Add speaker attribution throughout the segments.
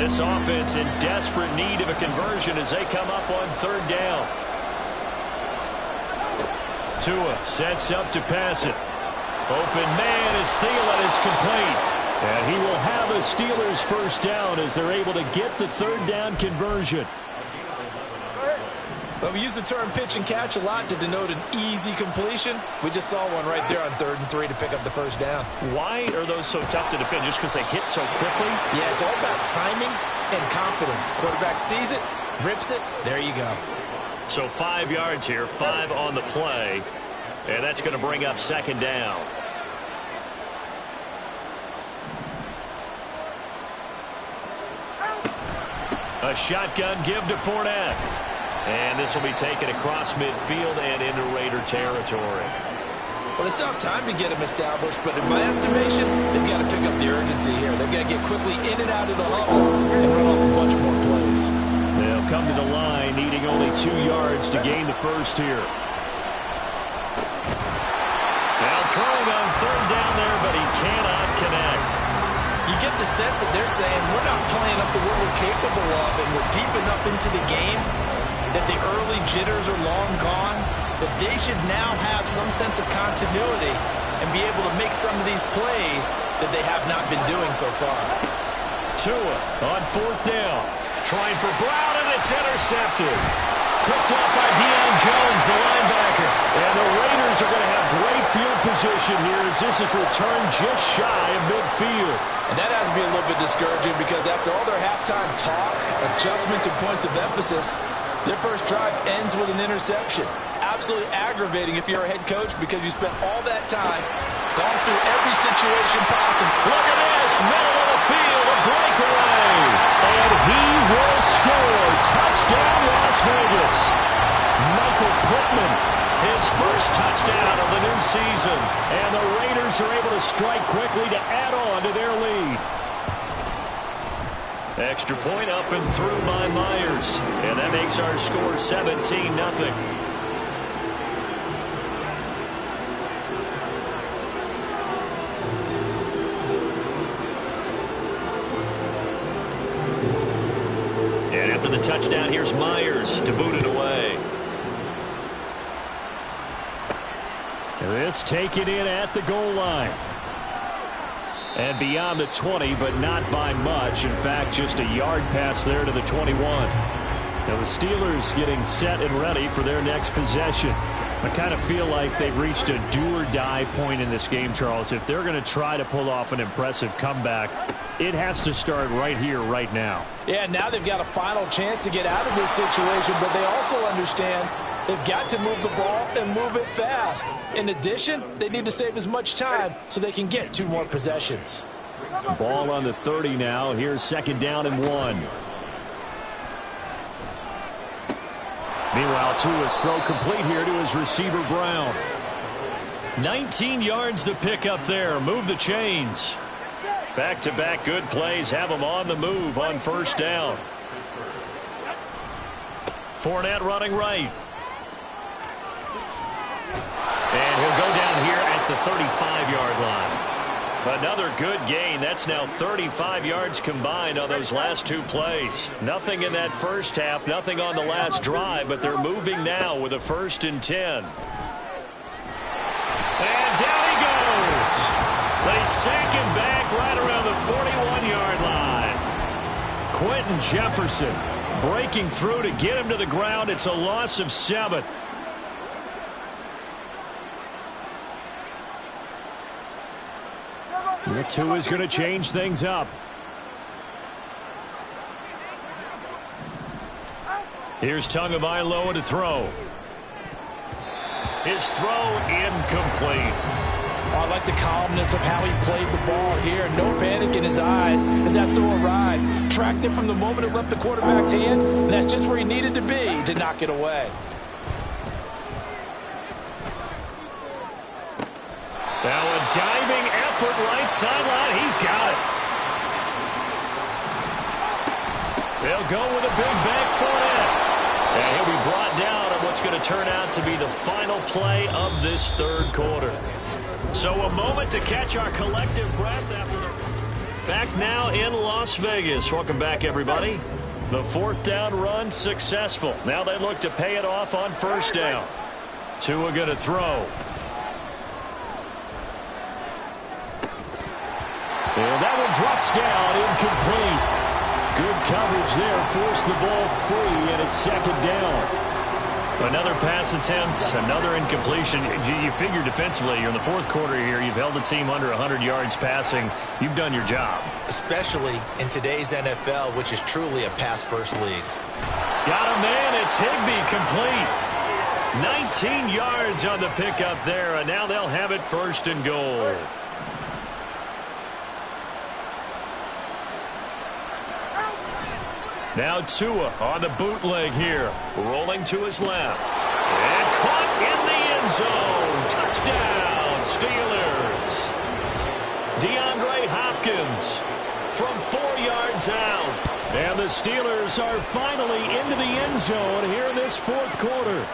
Speaker 1: This offense in desperate need of a conversion as they come up on third down. Tua sets up to pass it. Open man as Thielen is complete. And he will have a Steelers first down as they're able to get the third down conversion.
Speaker 2: But we use the term pitch and catch a lot to denote an easy completion. We just saw one right there on 3rd and 3 to pick up the first down.
Speaker 1: Why are those so tough to defend? Just because they hit so quickly?
Speaker 2: Yeah, it's all about timing and confidence. Quarterback sees it, rips it, there you go.
Speaker 1: So 5 yards here, 5 on the play. And that's going to bring up second down. A shotgun give to Fournette. And this will be taken across midfield and into Raider territory.
Speaker 2: Well, they still have time to get him established, but in my estimation, they've got to pick up the urgency here. They've got to get quickly in and out of the huddle and run off a bunch more plays.
Speaker 1: They'll come to the line, needing only 2 yards to gain the first here. Now throwing on third down there, but he cannot connect.
Speaker 2: You get the sense that they're saying, we're not playing up to what we're capable of, and we're deep enough into the game that the early jitters are long gone, that they should now have some sense of continuity and be able to make some of these plays that they have not been doing so far.
Speaker 1: Tua on fourth down. Trying for Brown, and it's intercepted. Picked up by Deion Jones, the linebacker. And the Raiders are going to have great field position here as this is returned just shy of midfield.
Speaker 2: And that has to be a little bit discouraging because after all their halftime talk, adjustments, and points of emphasis, their first drive ends with an interception. Absolutely aggravating if you're a head coach because you spent all that time, gone through every situation possible.
Speaker 1: Look at this, middle of the field, a breakaway. And he will score. Touchdown, Las Vegas. Michael Pittman, his first touchdown of the new season. And the Raiders are able to strike quickly to add on to their lead. Extra point up and through by Myers. And that makes our score 17-0. And after the touchdown, here's Myers to boot it away. This taken in at the goal line. And beyond the 20, but not by much. In fact, just a yard pass there to the 21. Now the Steelers getting set and ready for their next possession. I kind of feel like they've reached a do-or-die point in this game, Charles. If they're going to try to pull off an impressive comeback, it has to start right here, right now.
Speaker 2: Yeah, now they've got a final chance to get out of this situation, but they also understand they've got to move the ball and move it fast. In addition, they need to save as much time so they can get 2 more possessions.
Speaker 1: Ball on the 30 now. Here's second down and 1. Meanwhile, Tua's throw complete here to his receiver, Brown. 19 yards to pick up there. Move the chains. Back-to-back good plays have them on the move on first down. Fournette running right. And he'll go down here at the 35-yard line. Another good gain. That's now 35 yards combined on those last 2 plays. Nothing in that first half, nothing on the last drive, but they're moving now with a 1st and 10. And down he goes. They sack him back right around the 41-yard line. Quentin Jefferson breaking through to get him to the ground. It's a loss of 7. The 2 is going to change things up. Here's Tagovailoa to throw. His throw incomplete.
Speaker 2: I like the calmness of how he played the ball here. No panic in his eyes as that throw arrived. Tracked it from the moment it left the quarterback's hand, and that's just where he needed to be to knock it away.
Speaker 1: Now a diving effort right sideline. He's got it. They'll go with a big back Fournette. And he'll be brought down on what's going to turn out to be the final play of this third quarter. So a moment to catch our collective breath after the... Back now in Las Vegas. Welcome back, everybody. The fourth down run successful. Now they look to pay it off on first down. Tua going to throw. And that one drops down, incomplete. Good coverage there, forced the ball free, and it's second down. Another pass attempt, another incompletion. You figure defensively, you're in the fourth quarter here, you've held the team under 100 yards passing. You've done your job. Especially in today's NFL, which is truly a pass-first league. Got a man, it's Higbee, complete. 19 yards on the pickup there, and now they'll have it first and goal. Now Tua on the bootleg here. Rolling to his left. And caught in the end zone. Touchdown, Steelers. DeAndre Hopkins from 4 yards out. And the Steelers are finally into the end zone here in this fourth quarter.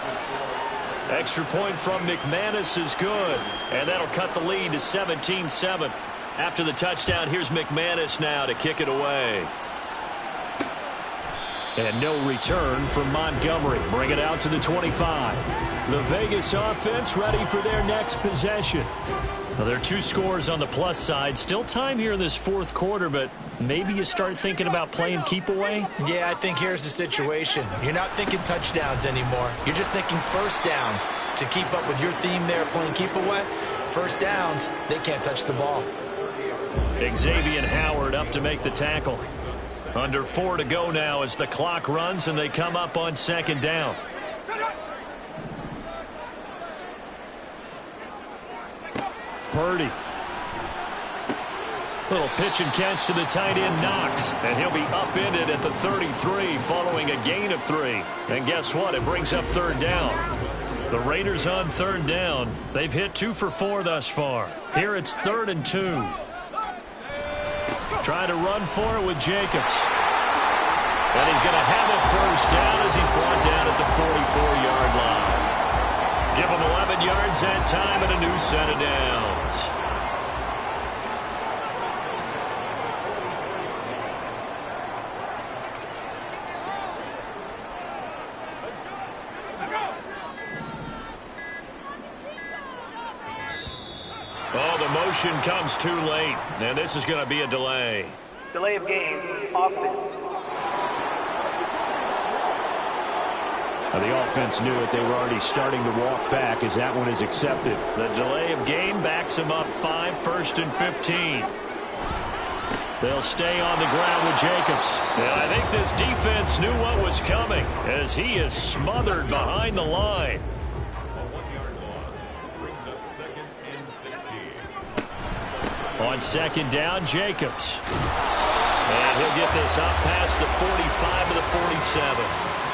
Speaker 1: Extra point from McManus is good. And that'll cut the lead to 17-7. After the touchdown, here's McManus now to kick it away. And no return from Montgomery. Bring it out to the 25. The Vegas offense ready for their next possession. Now, there are 2 scores on the plus side. Still time here in this fourth quarter, but maybe you start thinking about playing keep away? Yeah, I think here's the situation. You're not thinking touchdowns anymore. You're just thinking first downs. To keep up with your theme there, playing keep away, first downs, they can't touch the ball. Xavier Howard up to make the tackle. Under 4 to go now as the clock runs and they come up on second down. Purdy. Little pitch and catch to the tight end, Knox. And he'll be upended at the 33 following a gain of 3. And guess what? It brings up third down. The Raiders on third down. They've hit 2 for 4 thus far. Here it's 3rd and 2. Trying to run for it with Jacobs. And he's going to have it first down as he's brought down at the 44-yard line. Give him 11 yards that time and a new set of downs. Oh, the motion comes too late, and this is going to be a delay.
Speaker 3: Delay of game, offense.
Speaker 1: The offense knew it. They were already starting to walk back as that one is accepted. The delay of game backs them up 5, 1st and 15. They'll stay on the ground with Jacobs. And I think this defense knew what was coming as he is smothered behind the line. On second down, Jacobs. And he'll get this up past the 45 to the 47.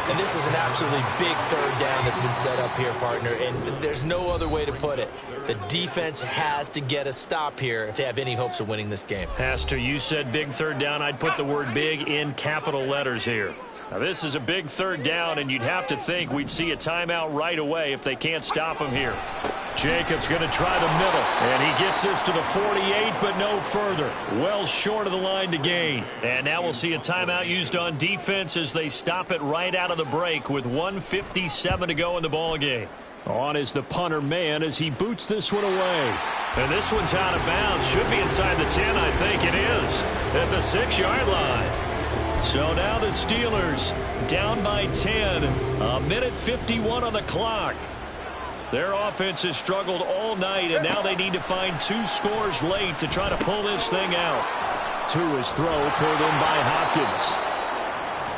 Speaker 2: And this is an absolutely big third down that's been set up here, partner, and there's no other way to put it. The defense has to get a stop here if they have any hopes of winning this game.
Speaker 1: Has to. You said big third down. I'd put the word big in capital letters here. Now, this is a big third down, and you'd have to think we'd see a timeout right away if they can't stop him here. Jacobs going to try the middle, and he gets this to the 48, but no further. Well short of the line to gain. And now we'll see a timeout used on defense as they stop it right out of the break with 1:57 to go in the ballgame. On is the punter man as he boots this one away. And this one's out of bounds. Should be inside the 10, I think it is, at the 6-yard line. So now the Steelers down by 10, a minute 51 on the clock. Their offense has struggled all night, and now they need to find 2 scores late to try to pull this thing out. Tua's throw pulled in by Hopkins.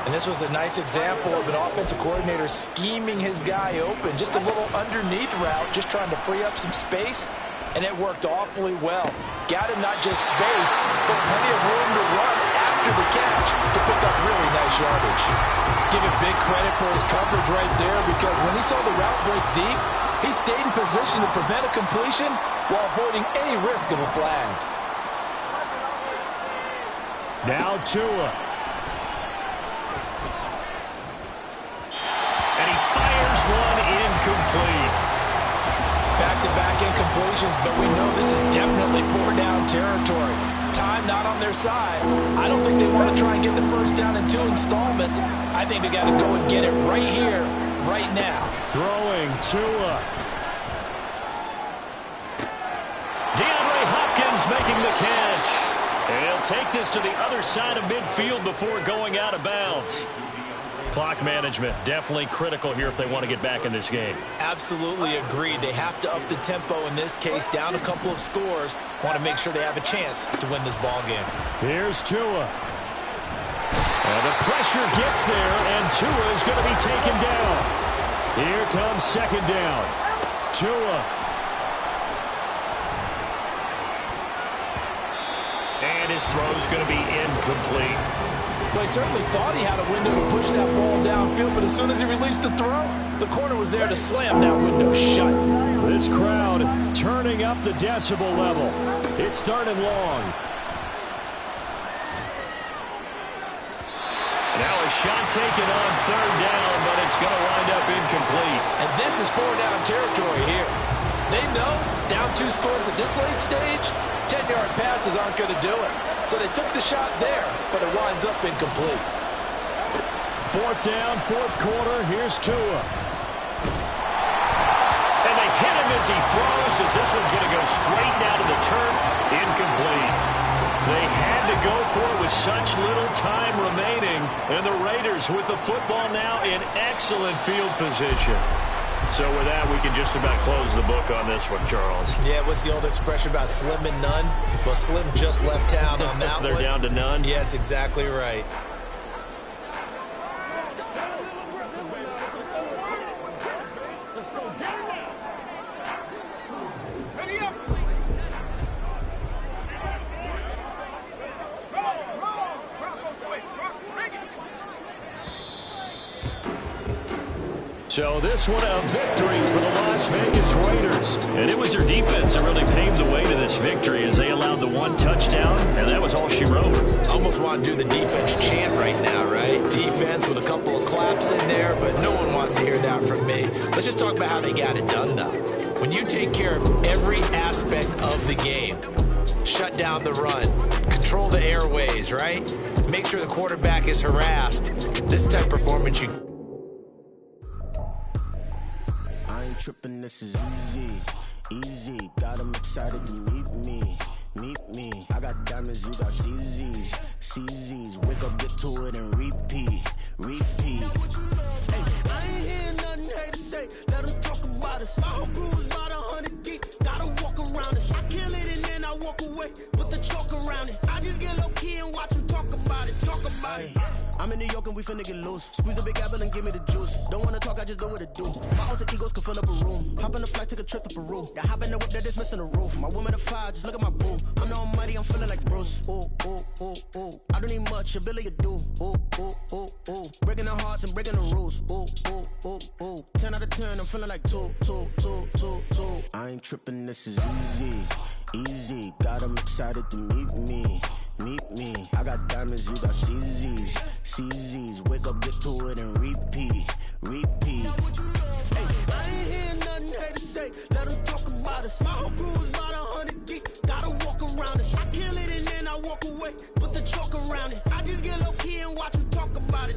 Speaker 2: And this was a nice example of an offensive coordinator scheming his guy open. Just a little underneath route, just trying to free up some space, and it worked awfully well. Got him not just space, but plenty of room to run after the catch to pick up really nice yardage. Give him big credit for his coverage right there, because when he saw the route break deep, he stayed in position to prevent a completion while avoiding any risk of a flag.
Speaker 1: Now Tua. And he fires one incomplete.
Speaker 2: Back-to-back incompletions, but we know this is definitely 4-down territory. Time time not on their side. I don't think they want to try and get the first down in 2 installments. I think they got to go and get it right here, right now.
Speaker 1: Throwing Tua. DeAndre Hopkins making the catch. And he'll take this to the other side of midfield before going out of bounds. Clock management, definitely critical here if they want to get back in this game.
Speaker 2: Absolutely agreed. They have to up the tempo in this case, down a couple of scores. Want to make sure they have a chance to win this ball game.
Speaker 1: Here's Tua. And the pressure gets there, and Tua is going to be taken down. Here comes second down. Tua. And his throw is going to be incomplete.
Speaker 2: Well, he certainly thought he had a window to push that ball downfield, but as soon as he released the throw, the corner was there to slam that window shut.
Speaker 1: This crowd turning up the decibel level. It's third and long. Now a shot taken on third down, but it's going to wind up incomplete.
Speaker 2: And this is 4-down territory here. They know down 2 scores at this late stage, 10-yard passes aren't going to do it. So they took the shot there, but it winds up incomplete.
Speaker 1: Fourth down, fourth quarter. Here's Tua. And they hit him as he throws, as this one's going to go straight down to the turf. Incomplete. They had to go for it with such little time remaining. And the Raiders with the football now in excellent field position. So with that, we can just about close the book on this one, Charles.
Speaker 2: Yeah, what's the old expression about slim and none? Well, Slim just left town on that
Speaker 1: They're
Speaker 2: one.
Speaker 1: down to none?
Speaker 2: Yes, exactly right.
Speaker 1: So this one a victory for the Las Vegas Raiders. And it was their defense that really paved the way to this victory as they allowed the 1 touchdown, and that was all she wrote.
Speaker 2: Almost want to do the defense chant right now, right? Defense with a couple of claps in there, but no one wants to hear that from me. Let's just talk about how they got it done, though. When you take care of every aspect of the game, shut down the run, control the airways, right? Make sure the quarterback is harassed. This type of performance you...
Speaker 4: Trippin', this is easy, got them excited to meet me, I got diamonds, you got CZs, wake up, get to it and repeat, hey, I ain't hearing nothing hate to say, let them talk about us, my whole crew is about 100 deep, gotta walk around it, I kill it and then I walk away, with the chalk around it, I just get low key and watch them talk about it. I'm in New York and we finna get loose. Squeeze the big apple and give me the juice. Don't wanna talk, I just do what it do. My alter egos can fill up a room. Hop on a flight, take a trip to Peru. The hop in the whip that is missing the roof. My woman a fire, just look at my boo. I'm no money, I'm feeling like Bruce. Ooh. I don't need much, ability to do. Ooh. Breaking the hearts and breaking the rules. Ooh. 10 out of 10, I'm feeling like 2. I ain't tripping, this is easy. Got them excited to meet me. I got diamonds, you got CZs, wake up, get to it and repeat. Hey, I ain't hearing nothing hate to say, let them talk about us. My whole crew is about 100 deep, gotta walk around it. I kill it and then I walk away, put the chalk around it. I just get low key and watch them talk about it.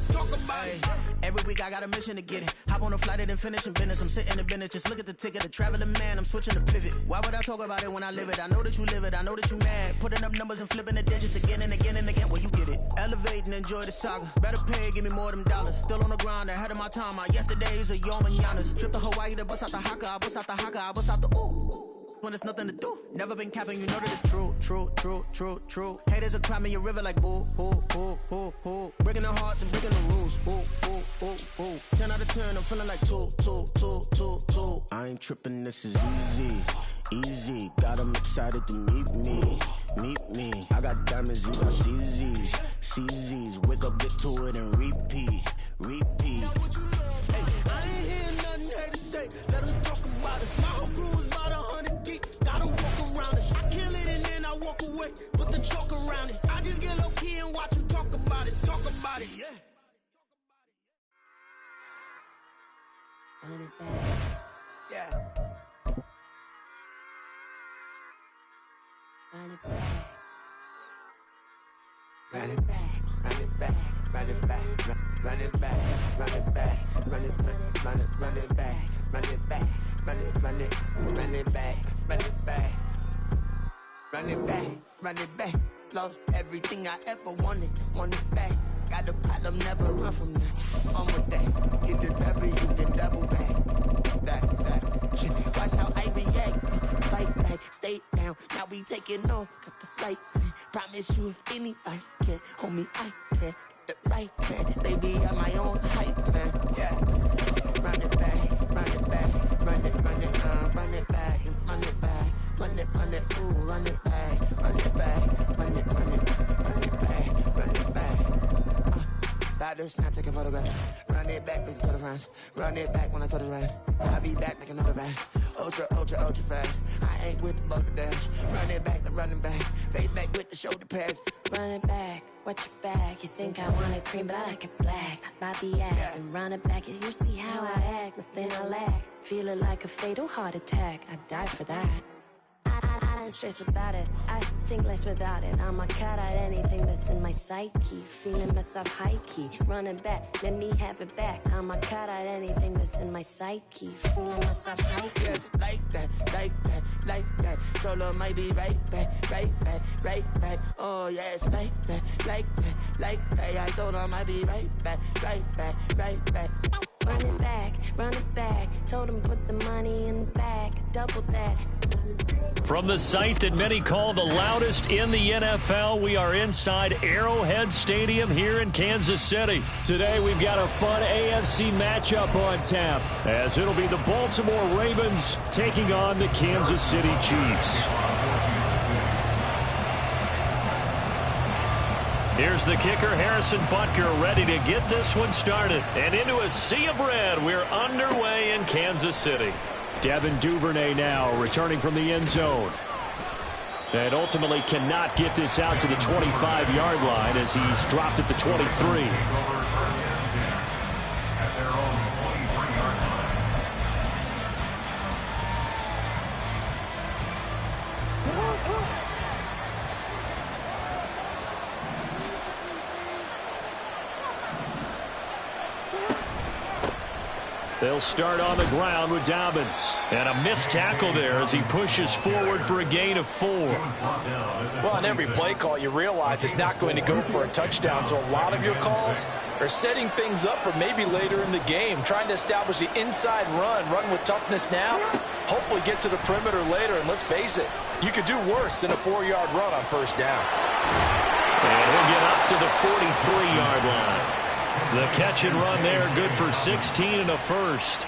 Speaker 4: Every week I got a mission to get it. Hop on a flight and then finish in business. I'm sitting in business, just look at the ticket. A traveling man, I'm switching to pivot. Why would I talk about it when I live it? I know that you live it, I know that you mad. Putting up numbers and flipping the digits again and again and again. Well, you get it. Elevate and enjoy the saga. Better pay, give me more than dollars. Still on the grind, ahead of my time. My yesterdays are yo mananas. Trip to Hawaii to bust out the haka. I bust out the haka, I bust out the ooh. When it's nothing to do. Never been capping, you know that it's true. Haters will cry me a river like boo. Breaking the hearts and breaking the rules. Ooh. 10 out of 10, I'm feeling like 2. I ain't tripping, this is easy. Got them excited to meet me. I got diamonds, you got CZs, wake up, get to it and repeat. Hey, I ain't hearing nothing hate to say, let them talk about us. My whole crew is about 100 deep, gotta walk around it. I kill it and then I walk away, put the chalk around it. I just get low key and watch them talk about it, yeah. run it back, run it back, run it back, run it back, run it back, run it back, run it back, run it back, run it back, run it back, run it back, run it back. Lost everything I ever wanted it back. Got a problem, never run from that. On with that, get the W, then double back. Shit, watch how I react. Fight back, stay down. Now we taking off, got the flight. Promise you, if anybody can, homie, I can. Get the right man, baby, I'm my own hype man. Yeah, run it back, run it back, run it, run it, run it back, run it back, run it, ooh, run it back, run it back, run it, run it, run it back, run it back. About to snap, take a photograph. Run it back, please, to the friends. Run it back when I throw the rap. I'll be back like another back. Ultra, ultra, ultra fast. I ain't with the boat to dash. Run it back, the running back. Face back with the shoulder pads.
Speaker 5: Run it back, watch your back. You think I want it cream, but I like it black. Not by the act. Yeah. And run it back, you see how I act. Nothing I lack. Feel it like a fatal heart attack. I'd die for that. I don't stress about it, I think less without it. I'ma cut out anything that's in my psyche. Feeling myself high-key, running back, let me have it back. I'ma cut out anything that's in my psyche. Feeling myself high-key.
Speaker 4: Yes, like that, like that, like that. Told her might be right back, right back, right back. Oh yes, like that, like that, like that. I told her might be right back, right back, right back.
Speaker 5: Run it back. Told him put the money in the bag, double that.
Speaker 1: From the site that many call the loudest in the NFL, we are inside Arrowhead Stadium here in Kansas City. Today we've got a fun AFC matchup on tap, as it'll be the Baltimore Ravens taking on the Kansas City Chiefs. Here's the kicker, Harrison Butker, ready to get this one started. And into a sea of red, we're underway in Kansas City. Devin Duvernay now returning from the end zone. And ultimately cannot get this out to the 25-yard line as he's dropped at the 23. They'll start on the ground with Dobbins. And a missed tackle there as he pushes forward for a gain of 4.
Speaker 2: Well, on every play call, you realize it's not going to go for a touchdown. So a lot of your calls are setting things up for maybe later in the game, trying to establish the inside run with toughness now, hopefully get to the perimeter later. And let's face it, you could do worse than a 4-yard run on first down.
Speaker 1: And he'll get up to the 43-yard line. The catch and run there, good for 16 and a first.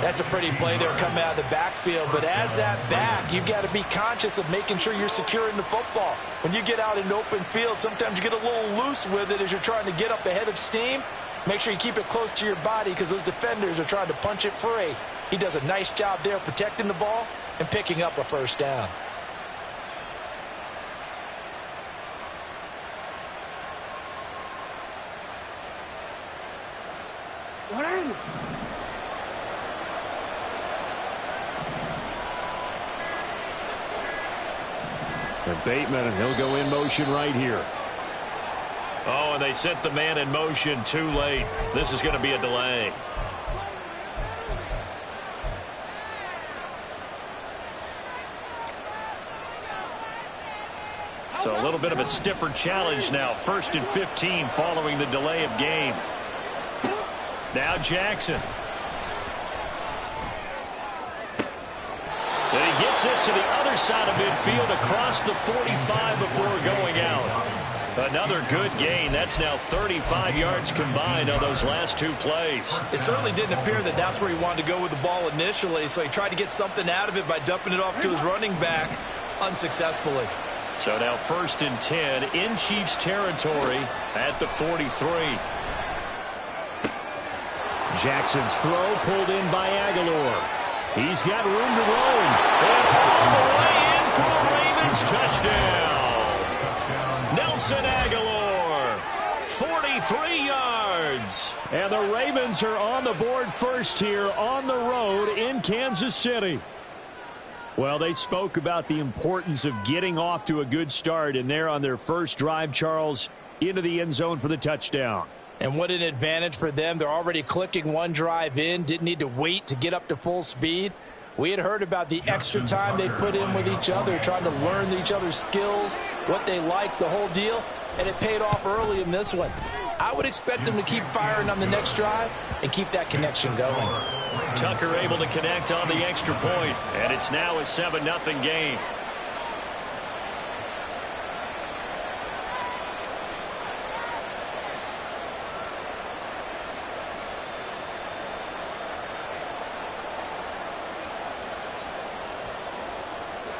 Speaker 2: That's a pretty play there coming out of the backfield. But as that back, you've got to be conscious of making sure you're securing the football. When you get out in open field, sometimes you get a little loose with it as you're trying to get up ahead of steam. Make sure you keep it close to your body because those defenders are trying to punch it free. He does a nice job there protecting the ball and picking up a first down.
Speaker 1: And Bateman, and he'll go in motion right here. Oh, and they sent the man in motion too late. This is going to be a delay. So a little bit of a stiffer challenge now. 1st and 15 following the delay of game. Now Jackson. And he gets this to the other side of midfield across the 45 before going out. Another good gain. That's now 35 yards combined on those last 2 plays.
Speaker 2: It certainly didn't appear that that's where he wanted to go with the ball initially, so he tried to get something out of it by dumping it off to his running back unsuccessfully.
Speaker 1: So now 1st and 10 in Chiefs territory at the 43. Jackson's throw pulled in by Aguilar. He's got room to roam. And all the way in for the Ravens touchdown. Nelson Aguilar, 43 yards. And the Ravens are on the board first here on the road in Kansas City. Well, they spoke about the importance of getting off to a good start, and there on their first drive, Charles, into the end zone for the touchdown.
Speaker 2: And what an advantage for them. They're already clicking one drive in. Didn't need to wait to get up to full speed. We had heard about the extra time they put in with each other, trying to learn each other's skills, what they like, the whole deal. And it paid off early in this one. I would expect them to keep firing on the next drive and keep that connection going.
Speaker 1: Tucker able to connect on the extra point, and it's now a 7-0 game.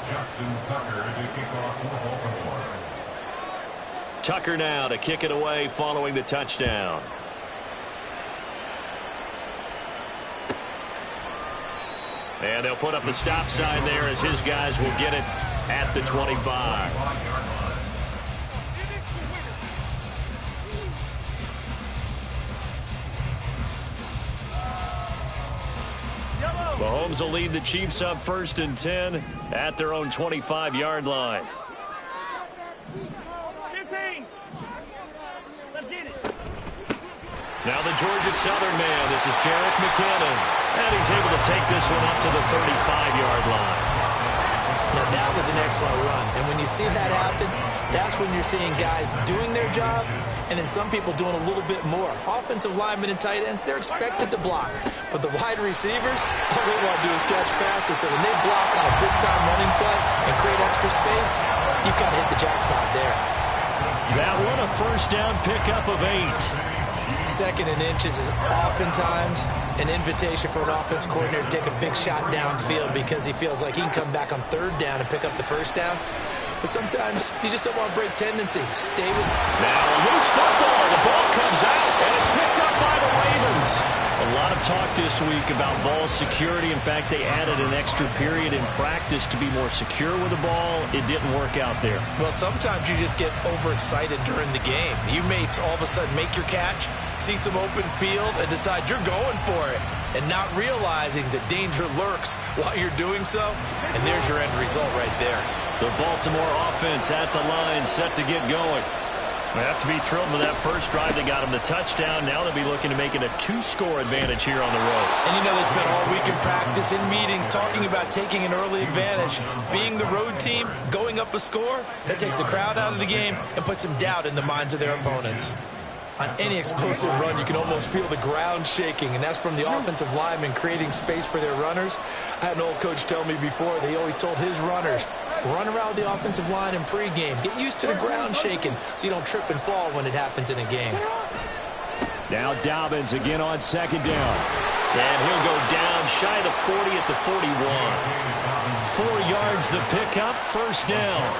Speaker 6: Justin Tucker to kick off for Baltimore.
Speaker 1: Tucker now to kick it away following the touchdown. And they'll put up the stop sign there as his guys will get it at the 25. Mahomes will lead the Chiefs up 1st and 10 at their own 25-yard line.
Speaker 3: 15. Let's get it.
Speaker 1: Now the Georgia Southern man. This is Jerick McKinnon. And he's able to take this one up to the 35-yard line.
Speaker 2: Now that was an excellent run. And when you see that happen, that's when you're seeing guys doing their job and then some people doing a little bit more. Offensive linemen and tight ends, they're expected to block. But the wide receivers, all they want to do is catch passes. So when they block on a big-time running play and create extra space, you've got to hit the jackpot there.
Speaker 1: That one a first down pickup of 8.
Speaker 2: 2nd and inches is oftentimes an invitation for an offense coordinator to take a big shot downfield because he feels like he can come back on 3rd down and pick up the 1st down. But sometimes you just don't want to break tendency. Stay with it.
Speaker 1: Now a loose football. The ball comes out, and it's picked up by the Ravens. A lot of talk this week about ball security. In fact, they added an extra period in practice to be more secure with the ball. It didn't work out there.
Speaker 2: Well, sometimes you just get overexcited during the game. You may all of a sudden make your catch, see some open field, and decide you're going for it, and not realizing that danger lurks while you're doing so. And there's your end result right there.
Speaker 1: The Baltimore offense at the line, set to get going. They have to be thrilled with that first drive. They got them the touchdown. Now they'll be looking to make it a 2-score advantage here on the road.
Speaker 2: And you know, they spent all week in practice, in meetings, talking about taking an early advantage. Being the road team, going up a score, that takes the crowd out of the game and puts some doubt in the minds of their opponents. On any explosive run, you can almost feel the ground shaking, and that's from the offensive linemen creating space for their runners. I had an old coach tell me before, they always told his runners, run around the offensive line in pregame. Get used to the ground shaking so you don't trip and fall when it happens in a game.
Speaker 1: Now Dobbins again on 2nd down. And he'll go down shy of the 40 at the 41. 4 yards the pickup, 1st down.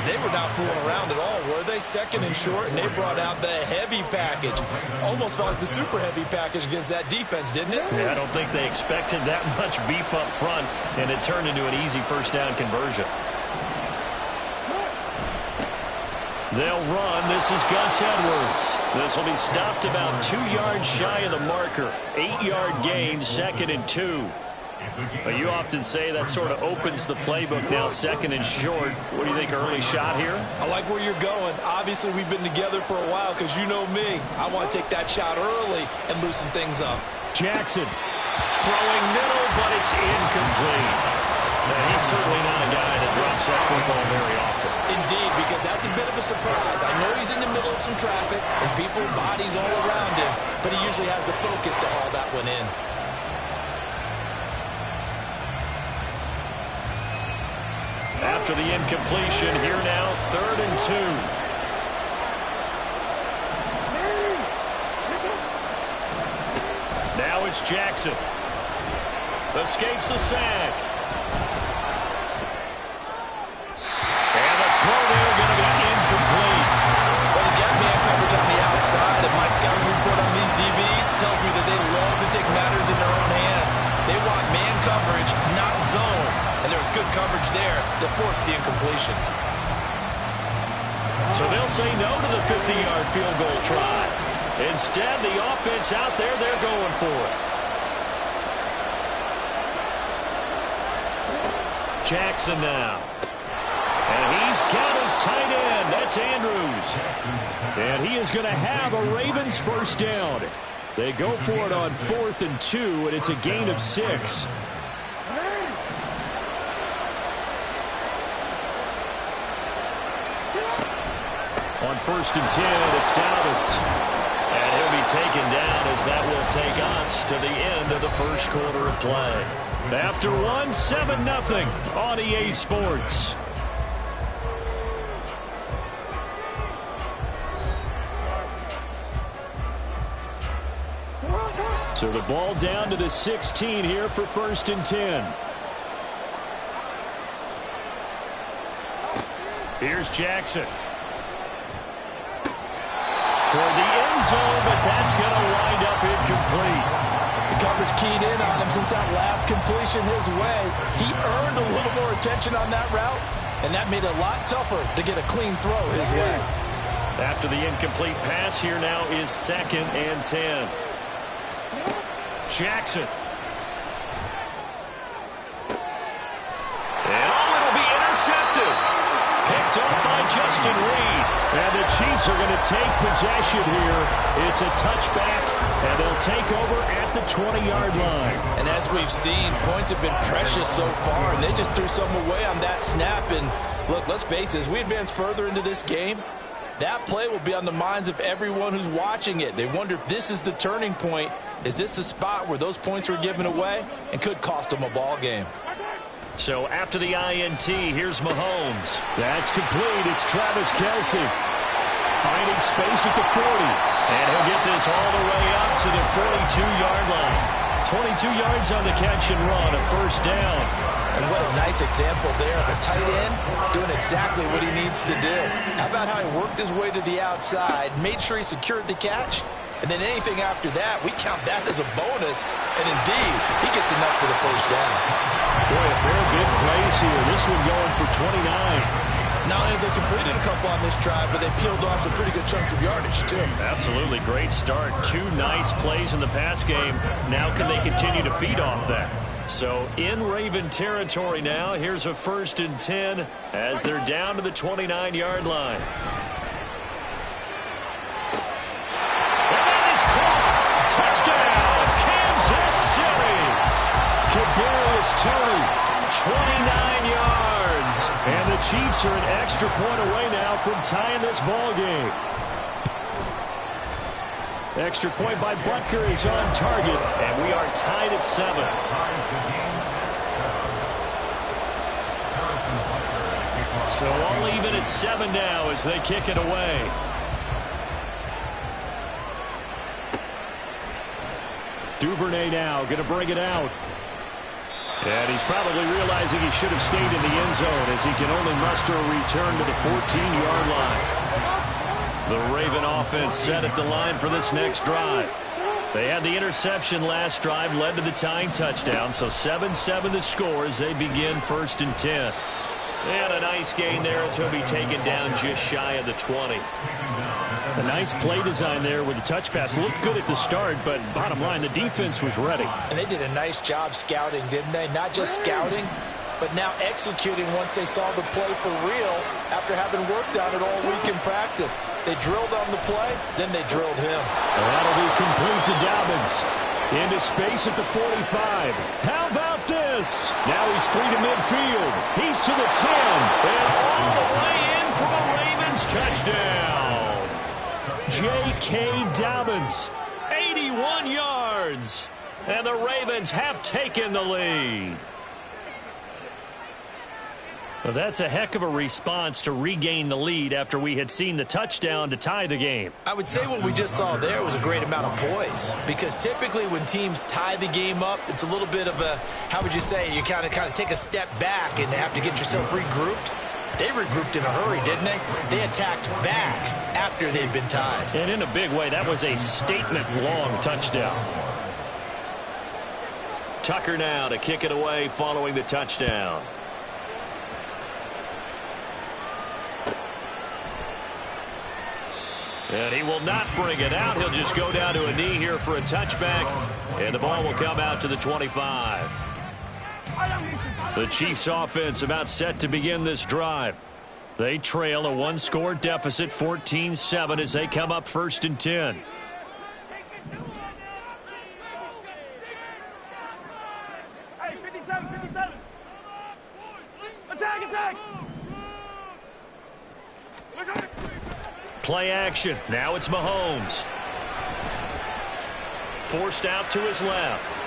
Speaker 2: They were not fooling around at all, were they? 2nd and short, and they brought out the heavy package. Almost felt like the super heavy package against that defense, didn't it?
Speaker 1: Yeah, I don't think they expected that much beef up front, and it turned into an easy 1st down conversion. They'll run. This is Gus Edwards. This will be stopped about 2 yards shy of the marker. 8-yard gain, 2nd and 2. But you often say that sort of opens the playbook now, 2nd and short. What do you think, early shot here?
Speaker 2: I like where you're going. Obviously, we've been together for a while because you know me. I want to take that shot early and loosen things up.
Speaker 1: Jackson throwing middle, but it's incomplete. And he's certainly not a guy that drops that football very often.
Speaker 2: Indeed, because that's a bit of a surprise. I know he's in the middle of some traffic and people, bodies all around him, but he usually has the focus to haul that one in.
Speaker 1: After the incompletion, here now, 3rd and 2. Now it's Jackson. Escapes the sack. And the throw there going to be incomplete.
Speaker 2: Well, you got man coverage on the outside, and my scouting report on these DBs tells me that they love to take matters in their own hands. They want man coverage, not zone. And there was good coverage there that forced the incompletion.
Speaker 1: So they'll say no to the 50-yard field goal try. Instead, the offense out there, they're going for it. Jackson now. And he's got his tight end. That's Andrews. And he is going to have a Ravens first down. They go for it on 4th and 2, and it's a gain of 6. On 1st and 10, it's Dobbins. And he'll be taken down as that will take us to the end of the first quarter of play. After 1, 7-0 on EA Sports. So the ball down to the 16 here for 1st and 10. Here's Jackson. Toward the end zone, but that's going to wind up incomplete.
Speaker 2: The coverage keyed in on him since that last completion his way. He earned a little more attention on that route, and that made it a lot tougher to get a clean throw his way.
Speaker 1: After the incomplete pass, here now is 2nd and 10. Jackson. And it'll be intercepted. Picked up by Justin Reed. And the Chiefs are going to take possession here. It's a touchback, and they'll take over at the 20-yard line.
Speaker 2: And as we've seen, points have been precious so far, and they just threw some away on that snap. And look, let's face it, as we advance further into this game, that play will be on the minds of everyone who's watching it. They wonder if this is the turning point. Is this the spot where those points were given away and could cost them a ball game?
Speaker 1: So after the INT, here's Mahomes. That's complete. It's Travis Kelce. Finding space at the 40. And he'll get this all the way up to the 42-yard line. 22 yards on the catch and run, a first down.
Speaker 2: And what a nice example there of a tight end doing exactly what he needs to do. How about how he worked his way to the outside, made sure he secured the catch, and then anything after that, we count that as a bonus. And indeed, he gets enough for the first down.
Speaker 1: Boy, a pair of big plays here. This one going for 29.
Speaker 2: Not only have they completed a couple on this drive, but they peeled off some pretty good chunks of yardage, too.
Speaker 1: Absolutely great start. 2 nice plays in the pass game. Now can they continue to feed off that? So in Raven territory now, here's a 1st and 10 as they're down to the 29-yard line. And that is caught. Touchdown, Kansas City. Kadarius Toney, 29 yards. And the Chiefs are an extra point away now from tying this ball game. Extra point by Butker is on target, and we are tied at 7. So all even at 7 now as they kick it away. Duvernay now going to bring it out. And he's probably realizing he should have stayed in the end zone as he can only muster a return to the 14-yard line. The Raven offense set at the line for this next drive. They had the interception last drive, led to the tying touchdown, so 7-7 the score as they begin 1st and 10. And a nice gain there as he'll be taken down just shy of the 20. A nice play design there with the touch pass. Looked good at the start, but bottom line, the defense was ready.
Speaker 2: And they did a nice job scouting, didn't they? Not just scouting, but now executing once they saw the play for real after having worked on it all week in practice. They drilled on the play, then they drilled him.
Speaker 1: Well, that'll be complete to Dobbins. Into space at the 45. How about this? Now he's free to midfield. He's to the 10. And all the way in for a Ravens touchdown. J.K. Dobbins, 81 yards. And the Ravens have taken the lead. Well, that's a heck of a response to regain the lead after we had seen the touchdown to tie the game.
Speaker 2: I would say what we just saw there was a great amount of poise, because typically when teams tie the game up, it's a little bit of a, how would you say, you kind of take a step back and have to get yourself regrouped. They regrouped in a hurry, didn't they? They attacked back after they'd been tied.
Speaker 1: And in a big way, that was a statement-long touchdown. Tucker now to kick it away following the touchdown. And he will not bring it out. He'll just go down to a knee here for a touchback. And the ball will come out to the 25. The Chiefs offense about set to begin this drive. They trail a one-score deficit, 14-7, as they come up 1st and 10.
Speaker 3: Hey, 57, 57. Attack, attack.
Speaker 1: Play action. Now it's Mahomes. Forced out to his left.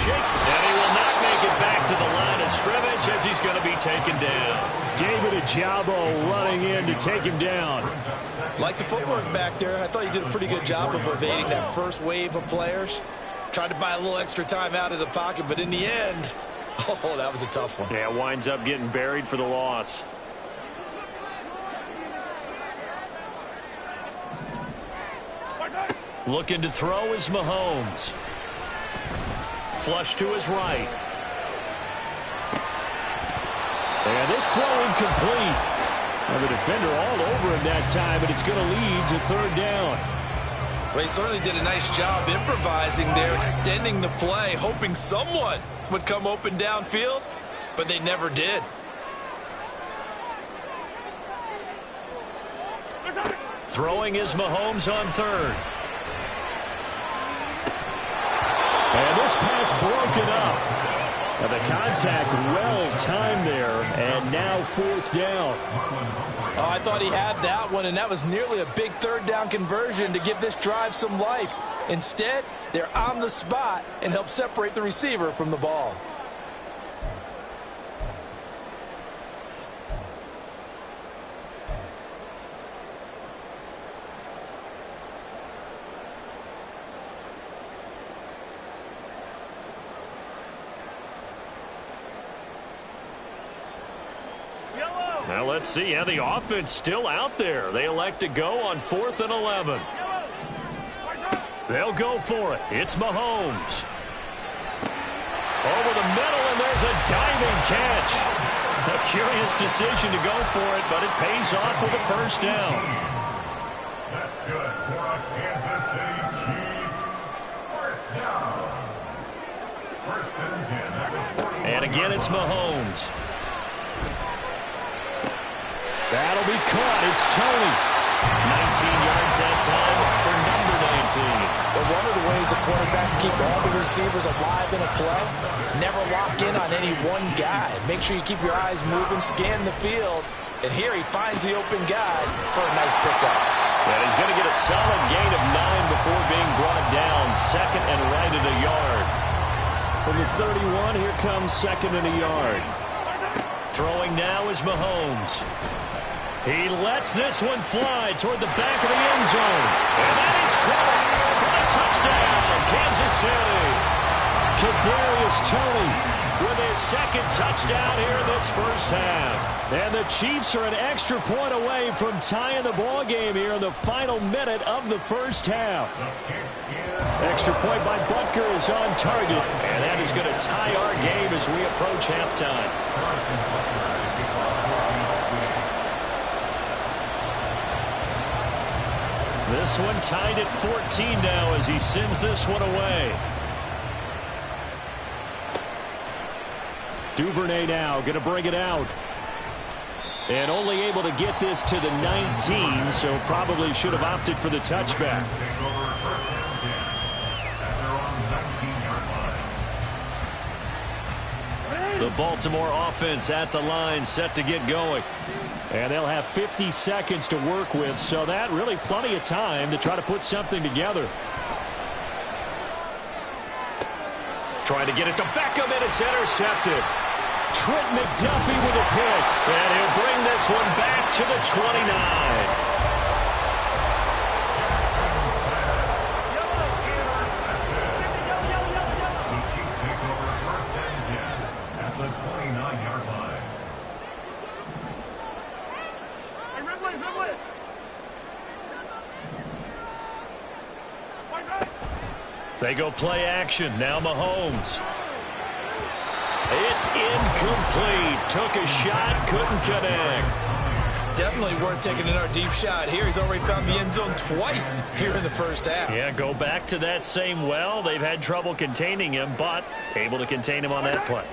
Speaker 1: Shakes, and he will not make it back to the line of scrimmage as he's going to be taken down.
Speaker 7: David Ojabo running in to take him down.
Speaker 2: Like the footwork back there, I thought he did a pretty good job of evading that first wave of players. Tried to buy a little extra time out of the pocket, but in the end, oh, that was a tough one.
Speaker 1: Yeah, winds up getting buried for the loss. Looking to throw is Mahomes. Flush to his right.
Speaker 7: And this throw incomplete. And the defender all over him that time, but it's going to lead to 3rd down.
Speaker 2: Well, he certainly did a nice job improvising there, extending the play, hoping someone would come open downfield, but they never did.
Speaker 1: Throwing is Mahomes on 3rd.
Speaker 7: And this pass broken up. And the contact well-timed there, and now 4th down.
Speaker 2: Oh, I thought he had that one, and that was nearly a big 3rd down conversion to give this drive some life. Instead, they're on the spot and help separate the receiver from the ball.
Speaker 1: Now let's see how the offense still out there. They elect to go on 4th and 11. They'll go for it. It's Mahomes. Over the middle, and there's a diving catch. A curious decision to go for it, but it pays off with a 1st down.
Speaker 6: That's good for a Kansas City Chiefs. 1st down. 1st and 10 at the 41.
Speaker 1: And again, it's Mahomes. That'll be caught. It's Tony. 19 yards that time for number 19.
Speaker 2: But one of the ways the quarterbacks keep all the receivers alive in a play, never lock in on any one guy. Make sure you keep your eyes moving, scan the field, and here he finds the open guy for a nice pickup.
Speaker 1: And he's going to get a solid gain of 9 before being brought down. 2nd and right at a yard.
Speaker 7: From the 31, here comes 2nd and a yard.
Speaker 1: Throwing now is Mahomes. He lets this one fly toward the back of the end zone. And that is caught for a touchdown, Kansas City.
Speaker 7: Kadarius Toney
Speaker 1: with his 2nd touchdown here in this 1st half.
Speaker 7: And the Chiefs are an extra point away from tying the ball game here in the final minute of the 1st half. Extra point by Butker is on target.
Speaker 1: And that is going to tie our game as we approach halftime. This one tied at 14 now as he sends this one away.
Speaker 7: Duvernay now going to bring it out. And only able to get this to the 19, so probably should have opted for the touchback.
Speaker 1: The Baltimore offense at the line, set to get going.
Speaker 7: And they'll have 50 seconds to work with, so that really plenty of time to try to put something together.
Speaker 1: Trying to get it to Beckham, and it's intercepted.
Speaker 7: Trent McDuffie with a pick.
Speaker 1: And he'll bring this one back to the 29. They go play action. Now Mahomes. It's incomplete. Took a shot, couldn't connect.
Speaker 2: Definitely worth taking another deep shot here. He's already found the end zone twice here in the 1st half.
Speaker 1: Yeah, go back to that same well. They've had trouble containing him, but able to contain him on that play.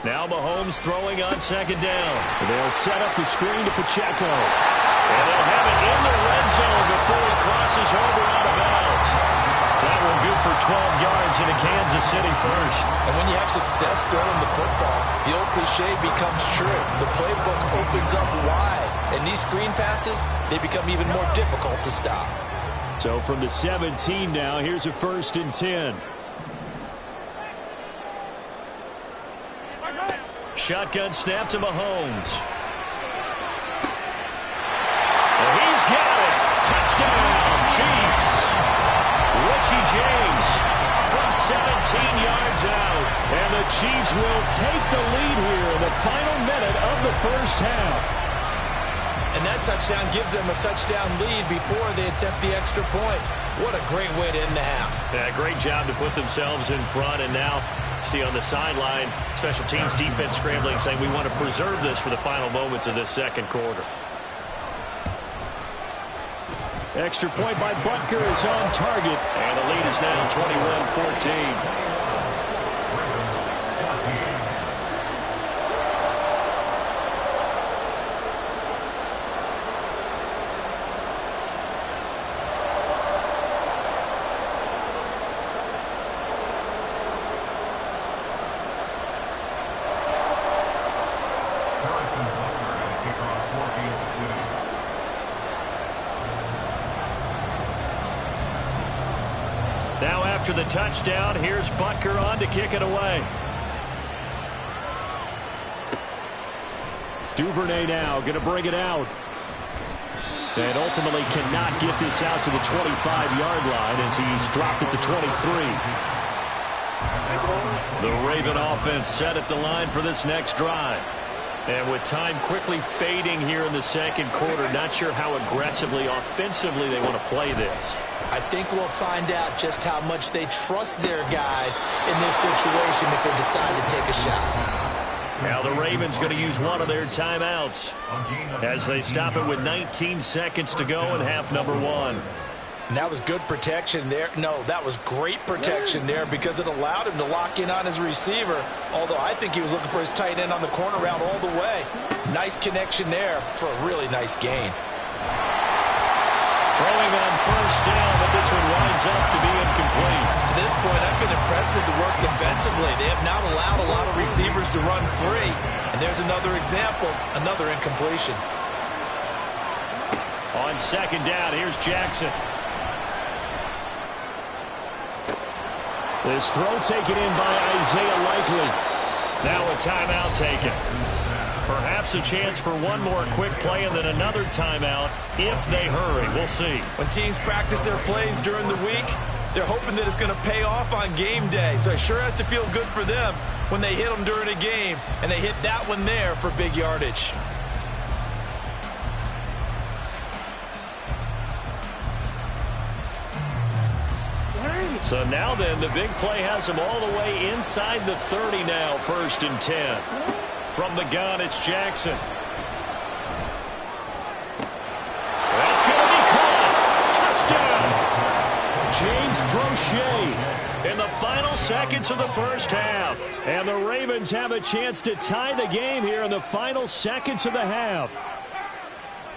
Speaker 1: Now Mahomes throwing on second down.
Speaker 7: They'll set up the screen to Pacheco.
Speaker 1: And they'll have it in the red zone before he crosses over out of bounds. That one good for 12 yards into Kansas City first.
Speaker 2: And when you have success throwing the football, the old cliche becomes true. The playbook opens up wide. And these screen passes, they become even more difficult to stop.
Speaker 7: So from the 17 now, here's a 1st and 10.
Speaker 1: Shotgun snap to Mahomes. And he's got it. Touchdown, Chiefs. Richie James from 17 yards out. And the Chiefs will take the lead here in the final minute of the first half.
Speaker 2: And that touchdown gives them a touchdown lead before they attempt the extra point. What a great way to end the half.
Speaker 1: Yeah, great job to put themselves in front. And now, see on the sideline, special teams defense scrambling, saying we want to preserve this for the final moments of this second quarter.
Speaker 7: Extra point by Butker is on target.
Speaker 1: And the lead is now 21-14. After the touchdown, here's Butker on to kick it away.
Speaker 7: Duvernay now going to bring it out. And ultimately cannot get this out to the 25-yard line as he's dropped at the 23.
Speaker 1: The Raven offense set at the line for this next drive. And with time quickly fading here in the second quarter, not sure how aggressively, offensively they want to play this.
Speaker 2: I think we'll find out just how much they trust their guys in this situation if they decide to take a shot.
Speaker 1: Now the Ravens going to use one of their timeouts as they stop it with 19 seconds to go in half number one.
Speaker 2: And that was good protection there. No, that was great protection there because it allowed him to lock in on his receiver. Although I think he was looking for his tight end on the corner route all the way. Nice connection there for a really nice gain.
Speaker 1: Throwing on first down, but this one winds up to be incomplete.
Speaker 2: To this point, I've been impressed with the work defensively. They have not allowed a lot of receivers to run free. And there's another example, another incompletion.
Speaker 1: On second down, here's Jackson.
Speaker 7: This throw taken in by Isaiah Likely.
Speaker 1: Now a timeout taken. Perhaps a chance for one more quick play and then another timeout if they hurry. We'll see.
Speaker 2: When teams practice their plays during the week, they're hoping that it's going to pay off on game day. So it sure has to feel good for them when they hit them during a game. And they hit that one there for big yardage.
Speaker 1: So now then, the big play has them all the way inside the 30 now, 1st and 10. From the gun, it's Jackson. That's going to be caught. Touchdown.
Speaker 7: James Prochet in the final seconds of the first half. And the Ravens have a chance to tie the game here in the final seconds of the half.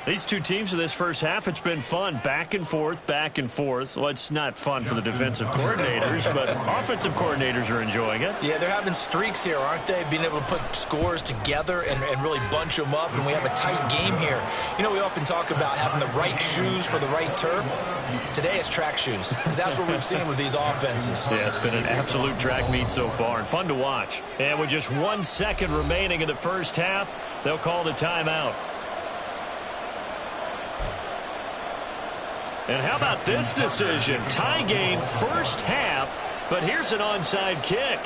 Speaker 1: These two teams in this first half, it's been fun. Back and forth, back and forth. Well, it's not fun for the defensive coordinators, but offensive coordinators are enjoying it.
Speaker 2: Yeah, they're having streaks here, aren't they? Being able to put scores together and really bunch them up, and we have a tight game here. You know, we often talk about having the right shoes for the right turf. Today it's track shoes. That's what we've seen with these offenses.
Speaker 1: Yeah, it's been an absolute track meet so far, and fun to watch. And with just 1 second remaining in the first half, they'll call the timeout. And how about this decision? Tie game first half, but here's an onside kick.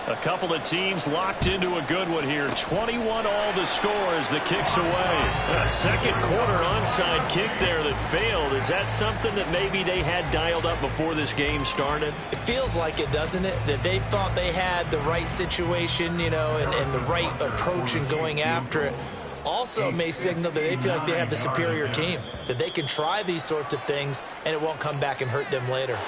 Speaker 1: A couple of teams locked into a good one here. 21 all the score as the kick's away. A second quarter onside kick there that failed. Is that something that maybe they had dialed up before this game started?
Speaker 2: It feels like it, doesn't it? That they thought they had the right situation, you know, and the right approach in going after it. Also may signal that they feel like they have the superior team, that they can try these sorts of things and it won't come back and hurt them later.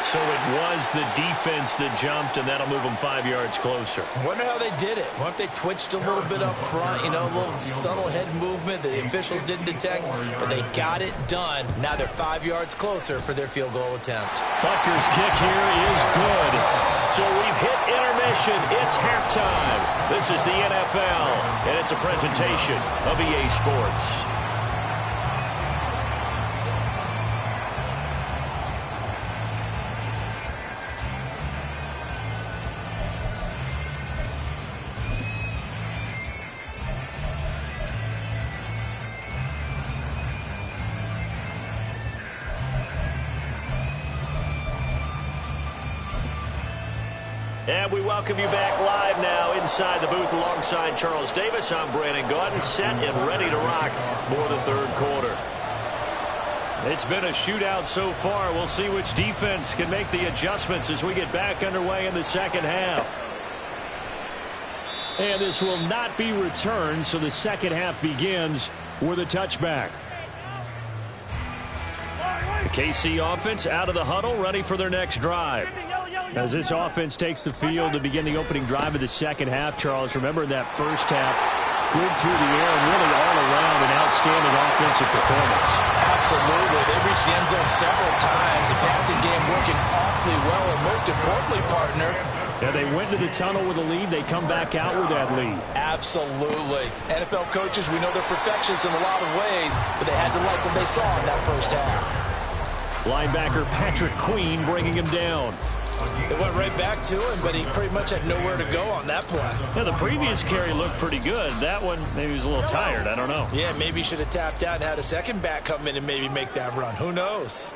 Speaker 1: So it was the defense that jumped, and that'll move them 5 yards closer.
Speaker 2: I wonder how they did it. I wonder if they twitched a little bit up front, a little subtle head movement that the officials didn't detect, but they got it done. Now they're 5 yards closer for their field goal attempt.
Speaker 1: Butker's kick here is good. So we've hit intermission. It's halftime. This is the NFL, and it's a presentation of EA Sports. And we welcome you back live now inside the booth alongside Charles Davis. I'm Brandon Gaudin, set and ready to rock for the third quarter. It's been a shootout so far. We'll see which defense can make the adjustments as we get back underway in the second half. And this will not be returned, so the second half begins with a touchback. The KC offense out of the huddle, ready for their next drive. As this offense takes the field to begin the opening drive of the second half, Charles, remember in that first half, good through the air and really all around an outstanding offensive performance.
Speaker 2: Absolutely. They reached the end zone several times. The passing game working awfully well, and most importantly, partner,
Speaker 1: yeah, they went to the tunnel with a lead. They come back out with that lead.
Speaker 2: Absolutely. NFL coaches, we know they're perfectionists in a lot of ways, but they had to like what they saw in that first half.
Speaker 1: Linebacker Patrick Queen bringing him down.
Speaker 2: They went right back to him, but he pretty much had nowhere to go on that play.
Speaker 1: Yeah, the previous carry looked pretty good. That one, maybe he was a little tired. I don't know.
Speaker 2: Yeah, maybe he should have tapped out and had a second back come in and maybe make that run. Who knows?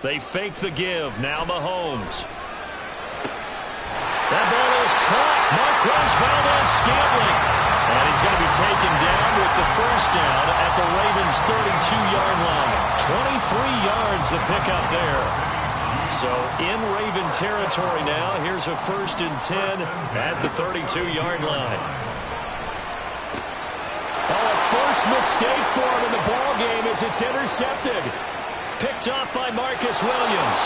Speaker 1: They fake the give. Now Mahomes. That ball is caught. Marquez Valdes-Scantling. And he's going to be taken down with the first down at the Ravens' 32-yard line. 23 yards the pickup there. So in Raven territory now. Here's a 1st and 10 at the 32-yard line. Oh, a first mistake for him in the ball game as it's intercepted. Picked off by Marcus Williams.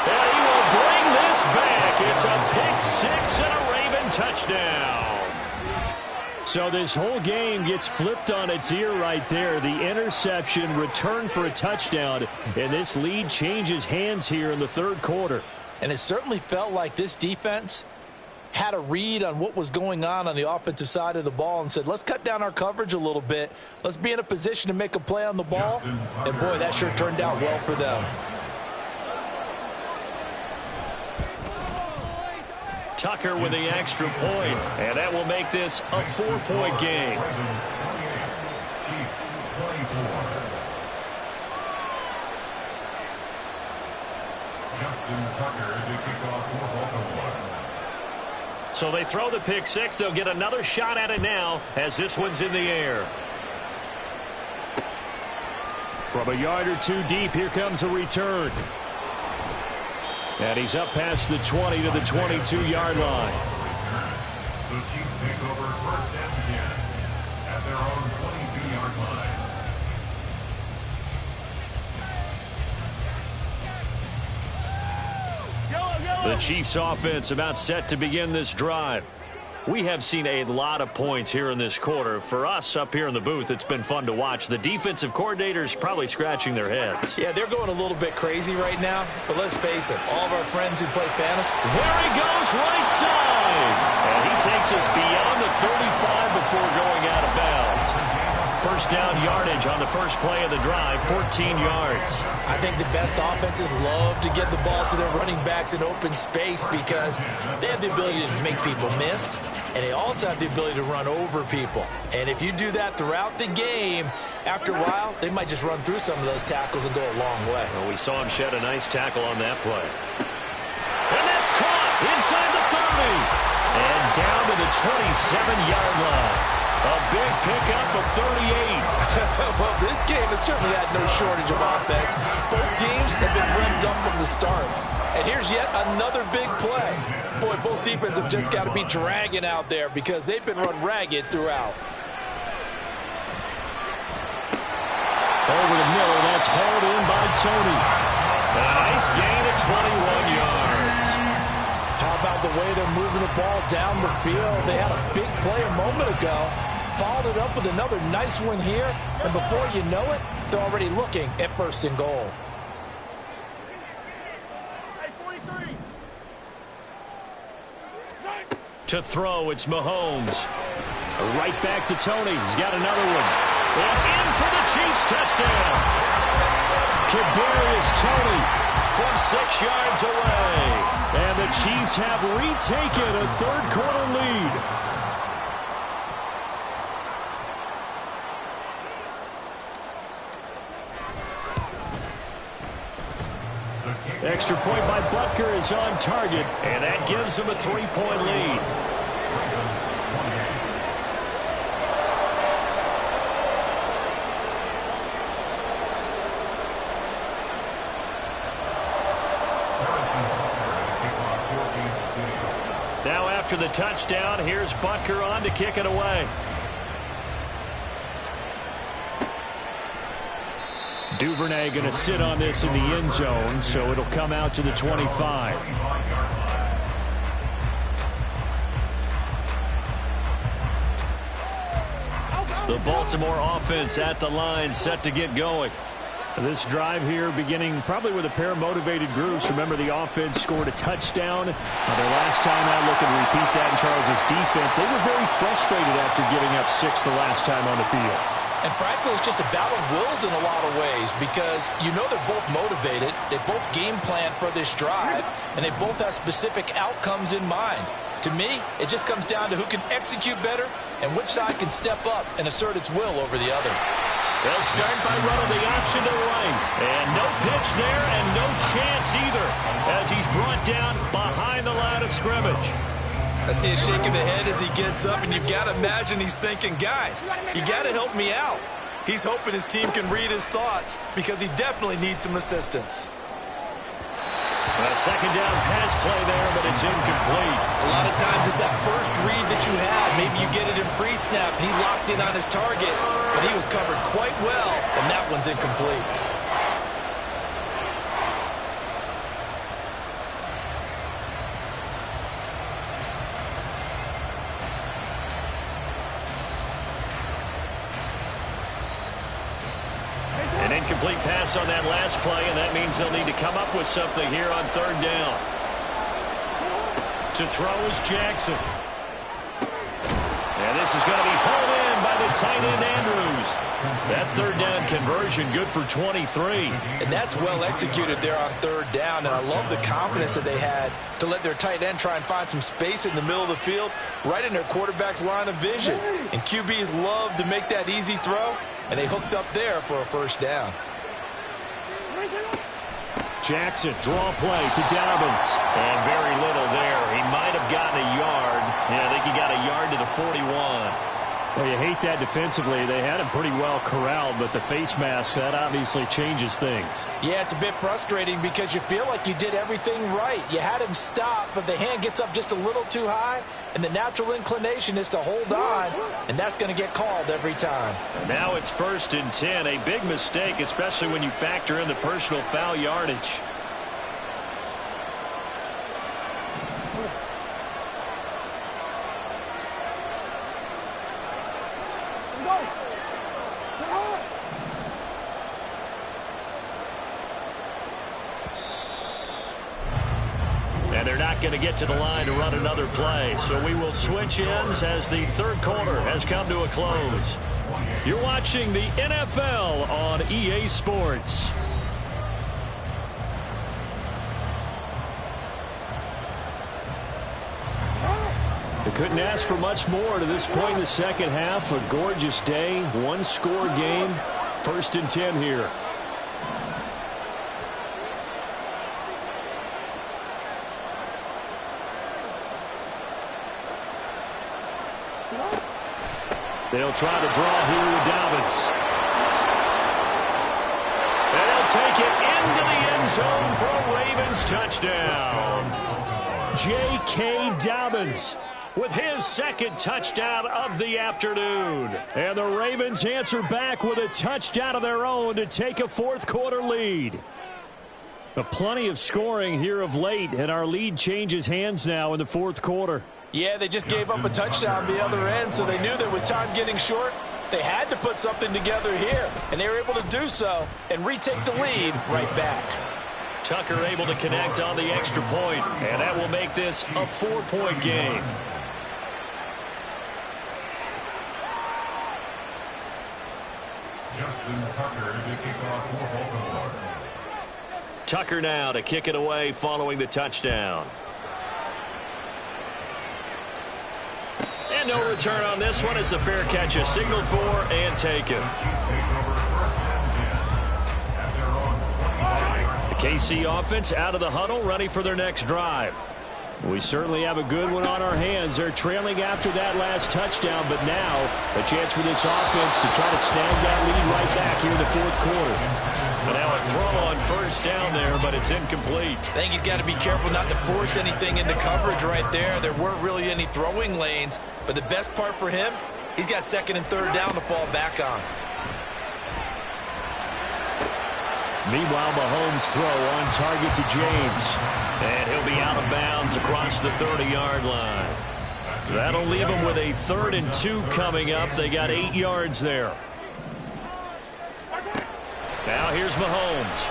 Speaker 1: And he will bring this back. It's a pick six and a Raven touchdown. So this whole game gets flipped on its ear right there. The interception, return for a touchdown, and this lead changes hands here in the third quarter.
Speaker 2: And it certainly felt like this defense had a read on what was going on the offensive side of the ball and said, let's cut down our coverage a little bit. Let's be in a position to make a play on the ball. And, boy, that sure turned out well for them.
Speaker 1: Tucker with the extra point, and that will make this a 4-point game. So they throw the pick six. They'll get another shot at it now as this one's in the air. From a yard or two deep, here comes a return. And he's up past the 20 to the 22-yard line.
Speaker 6: The Chiefs take over 1st and 10 at their own 22-yard line.
Speaker 1: The Chiefs offense about set to begin this drive. We have seen a lot of points here in this quarter. For us up here in the booth, it's been fun to watch. The defensive coordinators probably scratching their heads.
Speaker 2: Yeah, they're going a little bit crazy right now. But let's face it, all of our friends who play fantasy.
Speaker 1: There he goes, right side. And he takes us beyond the 35 before going out of bounds. First down yardage on the first play of the drive, 14 yards.
Speaker 2: I think the best offenses love to get the ball to their running backs in open space because they have the ability to make people miss, and they also have the ability to run over people. And if you do that throughout the game, after a while, they might just run through some of those tackles and go a long way.
Speaker 1: Well, we saw him shed a nice tackle on that play. And that's caught inside the 30. And down to the 27-yard line. A big pickup of 38.
Speaker 2: Well, this game has certainly had no shortage of offense. Both teams have been revved up from the start. And here's yet another big play. Boy, both defenses have just got to be dragging out there because they've been run ragged throughout.
Speaker 1: Over the middle, that's hauled in by Tony. A nice gain of 21 yards.
Speaker 2: How about the way they're moving the ball down the field? They had a big play a moment ago. Followed it up with another nice one here. And before you know it, they're already looking at 1st and goal.
Speaker 1: To throw, it's Mahomes. Right back to Tony. He's got another one. And in for the Chiefs touchdown. Kadarius Toney from 6 yards away. And the Chiefs have retaken a third-quarter lead. Extra point by Butker is on target, and that gives him a 3-point lead. Now after the touchdown, here's Butker on to kick it away. Duvernay going to sit on this in the end zone, so it'll come out to the 25. The Baltimore offense at the line, set to get going. This drive here beginning probably with a pair of motivated groups. Remember, the offense scored a touchdown. Their last time out, looking to repeat that in Charles' defense. They were very frustrated after giving up 6 the last time on the field.
Speaker 2: And frankly, it's just a battle of wills in a lot of ways because you know they're both motivated. They both game plan for this drive, and they both have specific outcomes in mind. To me, it just comes down to who can execute better and which side can step up and assert its will over the other.
Speaker 1: They'll start by running the option to right. And no pitch there and no chance either as he's brought down behind the line of scrimmage.
Speaker 2: I see a shake of the head as he gets up, and you've got to imagine he's thinking, guys, you got to help me out. He's hoping his team can read his thoughts because he definitely needs some assistance.
Speaker 1: A second down pass play there, but it's incomplete.
Speaker 2: A lot of times it's that first read that you have. Maybe you get it in pre-snap, and he locked in on his target, but he was covered quite well, and that one's incomplete.
Speaker 1: An incomplete pass on that last play, and that means they'll need to come up with something here on 3rd down. To throw is Jackson. And this is going to be hauled in by the tight end Andrews. That 3rd down conversion good for 23.
Speaker 2: And that's well executed there on 3rd down, and I love the confidence that they had to let their tight end try and find some space in the middle of the field, right in their quarterback's line of vision. And QBs love to make that easy throw, and they hooked up there for a 1st down.
Speaker 1: Jackson, draw play to Dobbins. And very little there. He might have gotten a yard. Yeah, I think he got a yard to the 41. Well, you hate that defensively. They had him pretty well corralled, but the face mask, that obviously changes things.
Speaker 2: Yeah, it's a bit frustrating because you feel like you did everything right. You had him stop, but the hand gets up just a little too high, and the natural inclination is to hold on, and that's going to get called every time.
Speaker 1: Now it's 1st and 10. A big mistake, especially when you factor in the personal foul yardage. And they're not going to get to the line to run another play. So we will switch ends as the 3rd quarter has come to a close. You're watching the NFL on EA Sports. They couldn't ask for much more to this point in the second half. A gorgeous day, 1-score game. 1st and 10 here. They'll try to draw here with Dobbins. And they'll take it into the end zone for a Ravens touchdown. J.K. Dobbins with his second touchdown of the afternoon. And the Ravens answer back with a touchdown of their own to take a fourth-quarter lead. Plenty of scoring here of late, and our lead changes hands now in the fourth quarter.
Speaker 2: Yeah, they just gave up a touchdown the other end, so they knew that with time getting short, they had to put something together here, and they were able to do so and retake the lead right back.
Speaker 1: Tucker able to connect on the extra point, and that will make this a 4-point game.
Speaker 6: Justin Tucker to kick off for Baltimore.
Speaker 1: Tucker now to kick it away following the touchdown. And no return on this one as the fair catch is signaled for and taken. The KC offense out of the huddle, ready for their next drive. We certainly have a good one on our hands. They're trailing after that last touchdown, but now a chance for this offense to try to snag that lead right back here in the fourth quarter. And now a throw on first down there, but it's incomplete.
Speaker 2: I think he's got to be careful not to force anything into coverage right there. There weren't really any throwing lanes, but the best part for him, he's got second and third down to fall back on.
Speaker 1: Meanwhile, Mahomes' throw on target to James. And he'll be out of bounds across the 30-yard line. That'll leave him with a 3rd and 2 coming up. They got 8 yards there. Now here's Mahomes.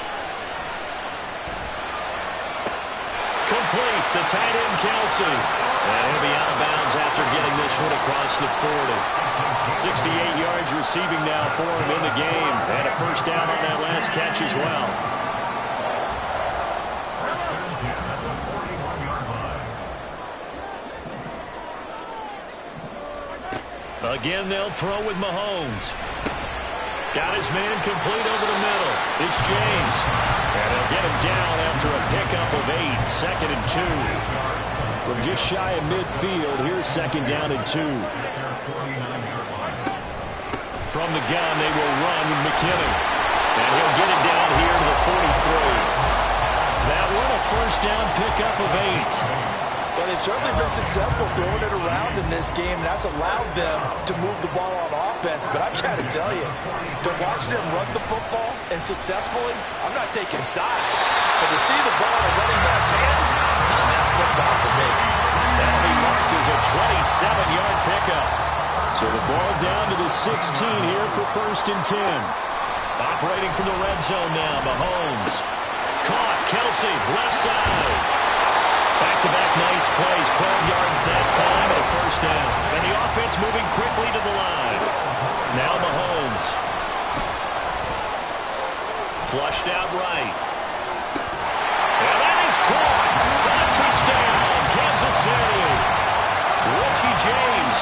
Speaker 1: Complete, the tight end Kelsey. And he'll be out of bounds after getting this one across the 40. 68 yards receiving now for him in the game. And a first down on that last catch as well. Again, they'll throw with Mahomes. Got his man complete over the middle. It's James. And they'll get him down after a pickup of 8. 2nd and 2. From just shy of midfield, here's 2nd down and 2. From the gun, they will run with McKinnon. And he'll get it down here to the 43. That one a first down pickup of 8.
Speaker 2: Well, they've certainly been successful throwing it around in this game, and that's allowed them to move the ball on offense. But I've got to tell you, to watch them run the football and successfully, I'm not taking sides. But to see the ball in a running back's hands, that's football for me.
Speaker 1: That'll be marked as a 27-yard pickup. So the ball down to the 16 here for 1st and 10. Operating from the red zone now, Mahomes. Caught, Kelsey, left side. Back-to-back nice plays, 12 yards that time and a first down. And the offense moving quickly to the line. Now Mahomes. Flushed out right. And that is caught for a touchdown, Kansas City. Richie James,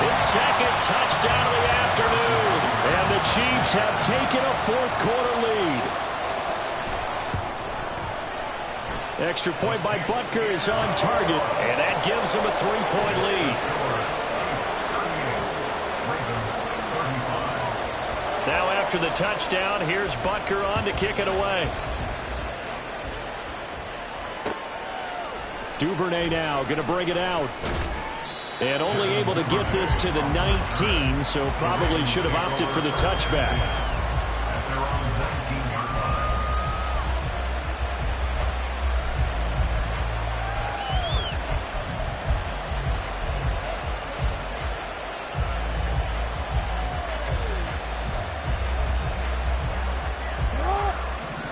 Speaker 1: his 2nd touchdown of the afternoon. And the Chiefs have taken a fourth-quarter lead. Extra point by Butker is on target, and that gives them a 3-point lead. Now after the touchdown, here's Butker on to kick it away. Duvernay now going to bring it out. And only able to get this to the 19, so probably should have opted for the touchback.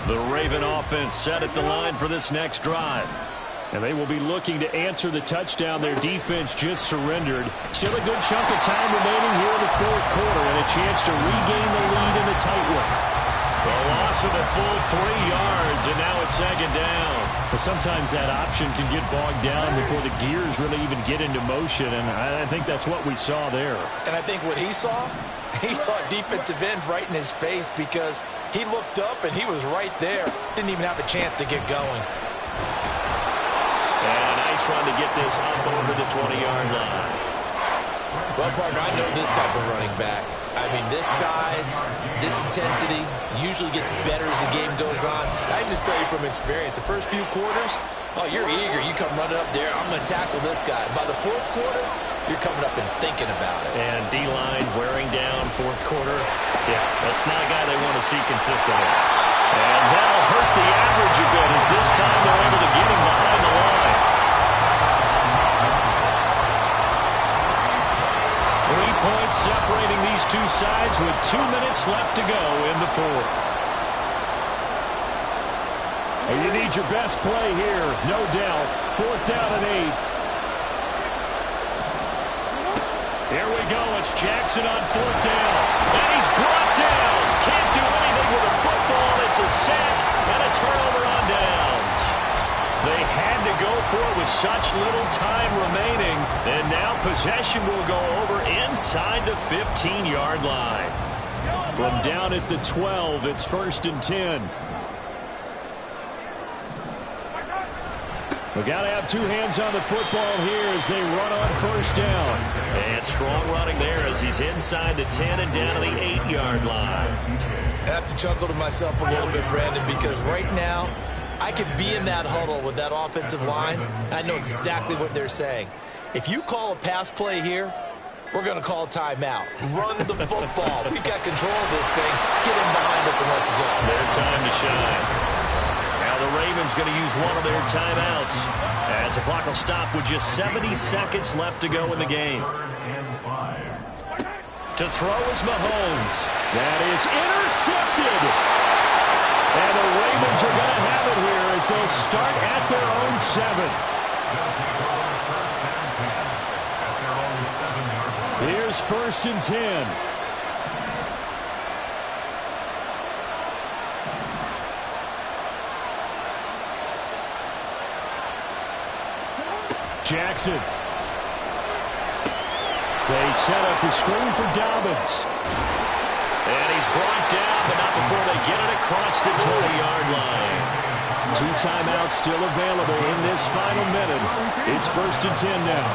Speaker 1: The Raven offense set at the line for this next drive. And they will be looking to answer the touchdown their defense just surrendered. Still a good chunk of time remaining here in the fourth quarter and a chance to regain the lead in the tight one. A loss of a full 3 yards, and now it's 2nd down. But sometimes that option can get bogged down before the gears really even get into motion, and I think that's what we saw there.
Speaker 2: And I think what he saw defensive end right in his face because he looked up and he was right there. Didn't even have a chance to get going.
Speaker 1: And a nice run to get this up over the 20-yard line.
Speaker 2: Well, partner, I know this type of running back. I mean, this size, this intensity usually gets better as the game goes on. I just tell you from experience, the first few quarters, oh, you're eager. You come running up there, I'm going to tackle this guy. By the fourth quarter, you're coming up and thinking about it.
Speaker 1: And D-line wearing down fourth quarter. Yeah, that's not a guy they want to see consistently. And that'll hurt the average a bit as this time they're able to get him behind the line. 3 points separating these two sides with 2 minutes left to go in the fourth. You need your best play here, no doubt. 4th down and 8. Here we go. It's Jackson on 4th down. And he's brought down. Can't do anything with a football. It's a sack and a turnover on downs. They had to go for it with such little time remaining. And now possession will go over inside the 15-yard line. From down at the 12, it's 1st and 10. We got to have two hands on the football here as they run on 1st down. And strong running there as he's inside the 10 and down to the 8-yard line.
Speaker 2: I have to chuckle to myself a little bit, Brandon, because right now I could be in that huddle with that offensive line. I know exactly what they're saying. If you call a pass play here, we're going to call a timeout. Run the football. We've got control of this thing. Get in behind us and let's go.
Speaker 1: Their time to shine. Now the Ravens going to use one of their timeouts as the clock will stop with just 70 seconds left to go in the game. To throw is Mahomes. That is intercepted. And the Ravens are going to have it here as they'll start at their own 7. Here's 1st and 10. Jackson. They set up the screen for Dobbins. And he's brought down, but not before they get it across the 20-yard line. 2 timeouts still available in this final minute. It's 1st and 10 now.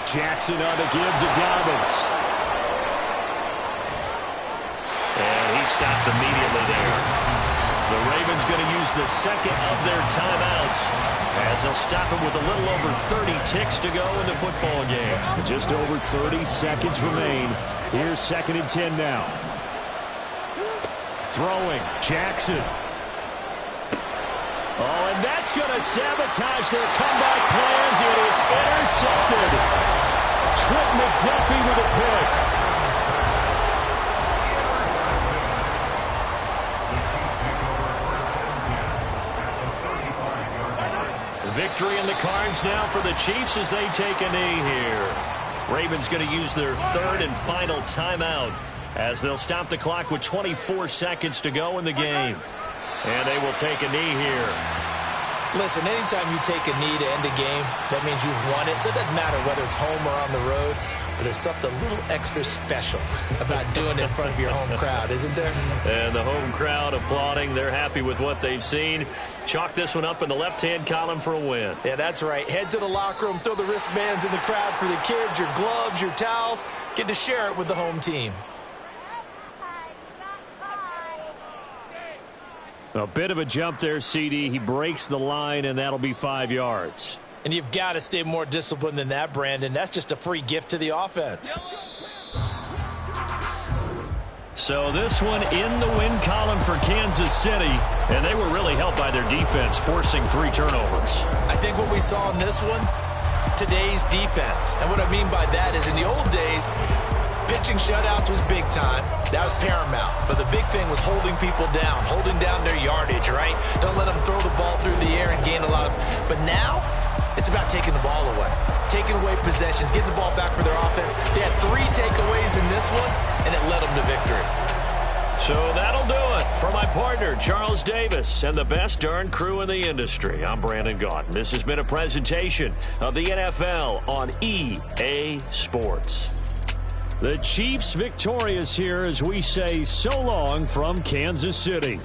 Speaker 1: Jackson on the give to Dobbins. And he stopped immediately there. The Ravens going to use the second of their timeouts as they'll stop him with a little over 30 ticks to go in the football game. Just over 30 seconds remain. Here's 2nd and 10 now. Throwing, Jackson. Oh, and that's going to sabotage their comeback plans. It is intercepted. Trent McDuffie with a pick. Victory in the cards now for the Chiefs as they take a knee here. Ravens going to use their 3rd and final timeout as they'll stop the clock with 24 seconds to go in the game. And they will take a knee here.
Speaker 2: Listen, anytime you take a knee to end a game, that means you've won it. So it doesn't matter whether it's home or on the road, but there's something a little extra special about doing it in front of your home crowd, isn't there?
Speaker 1: And the home crowd applauding. They're happy with what they've seen. Chalk this one up in the left-hand column for a win.
Speaker 2: Yeah, that's right. Head to the locker room, throw the wristbands in the crowd for the kids, your gloves, your towels. Get to share it with the home team.
Speaker 1: A bit of a jump there, CD. He breaks the line, and that'll be 5 yards.
Speaker 2: And you've got to stay more disciplined than that, Brandon. That's just a free gift to the offense.
Speaker 1: So this one in the win column for Kansas City, and they were really helped by their defense, forcing 3 turnovers.
Speaker 2: I think what we saw in this one, today's defense. And what I mean by that is in the old days, pitching shutouts was big time. That was paramount. But the big thing was holding people down, holding down their yardage, right? Don't let them throw the ball through the air and gain a lot of... But now, it's about taking the ball away. Taking away possessions, getting the ball back for their offense. They had 3 takeaways in this one, and it led them to victory.
Speaker 1: So that'll do it for my partner, Charles Davis, and the best darn crew in the industry. I'm Brandon Gaunt. This has been a presentation of the NFL on EA Sports. The Chiefs victorious here as we say so long from Kansas City.